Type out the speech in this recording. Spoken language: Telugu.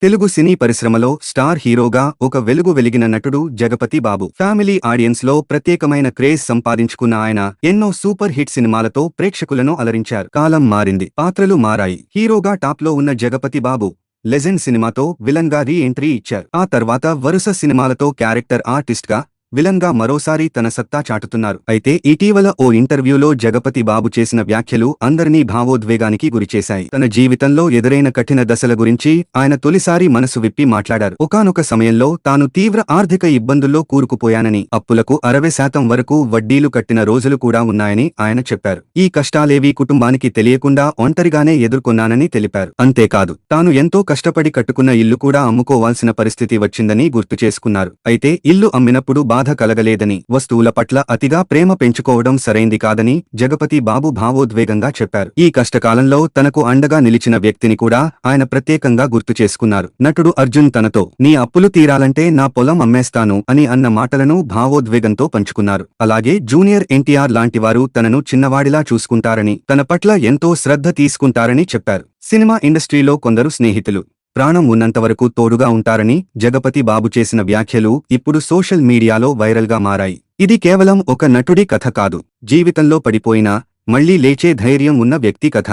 తెలుగు సినీ పరిశ్రమలో స్టార్ హీరోగా ఒక వెలుగు వెలిగిన నటుడు జగపతి బాబు. ఫ్యామిలీ ఆడియన్స్ లో ప్రత్యేకమైన క్రేజ్ సంపాదించుకున్న ఆయన ఎన్నో సూపర్ హిట్ సినిమాలతో ప్రేక్షకులను అలరించారు. కాలం మారింది, పాత్రలు మారాయి. హీరోగా టాప్ లో ఉన్న జగపతి బాబు లెజెండ్ సినిమాతో విలన్ గా రీ ఎంట్రీ ఇచ్చారు. ఆ తర్వాత వరుస సినిమాలతో క్యారెక్టర్ ఆర్టిస్ట్ గా విలన్ గా మరోసారి తన సత్తా చాటుతున్నారు. అయితే ఇటీవల ఓ ఇంటర్వ్యూలో జగపతి బాబు చేసిన వ్యాఖ్యలు అందరినీ భావోద్వేగానికి గురిచేశాయి. తన జీవితంలో ఎదురైన కఠిన దశల గురించి ఆయన తొలిసారి మనసు విప్పి మాట్లాడారు. ఒకానొక సమయంలో తాను తీవ్ర ఆర్థిక ఇబ్బందుల్లో కూరుకుపోయానని, అప్పులకు 60% వరకు వడ్డీలు కట్టిన రోజులు కూడా ఉన్నాయని ఆయన చెప్పారు. ఈ కష్టాలేవీ కుటుంబానికి తెలియకుండా ఒంటరిగానే ఎదుర్కొన్నానని తెలిపారు. అంతేకాదు, తాను ఎంతో కష్టపడి కట్టుకున్న ఇల్లు కూడా అమ్ముకోవాల్సిన పరిస్థితి వచ్చిందని గుర్తు చేసుకున్నారు. అయితే ఇల్లు అమ్మినప్పుడు బాధ కలగలేదని, వస్తువుల పట్ల అతిగా ప్రేమ పెంచుకోవడం సరైంది కాదని జగపతి బాబు భావోద్వేగంగా చెప్పారు. ఈ కష్టకాలంలో తనకు అండగా నిలిచిన వ్యక్తిని కూడా ఆయన ప్రత్యేకంగా గుర్తు చేసుకున్నారు. నటుడు అర్జున్ తనతో "నీ అప్పులు తీరాలంటే నా పొలం అమ్మేస్తాను" అని అన్న మాటలను భావోద్వేగంతో పంచుకున్నారు. అలాగే జూనియర్ ఎన్టీఆర్ లాంటివారు తనను చిన్నవాడిలా చూసుకుంటారని, తన పట్ల ఎంతో శ్రద్ధ తీసుకుంటారని చెప్పారు. సినిమా ఇండస్ట్రీలో కొందరు స్నేహితులు ప్రాణం ఉన్నంతవరకు తోడుగా ఉంటారని జగపతి బాబు చేసిన వ్యాఖ్యలు ఇప్పుడు సోషల్ మీడియాలో వైరల్ గా మారాయి. ఇది కేవలం ఒక నటుడి కథ కాదు, జీవితంలో పడిపోయినా మళ్లీ లేచే ధైర్యం ఉన్న వ్యక్తి కథ.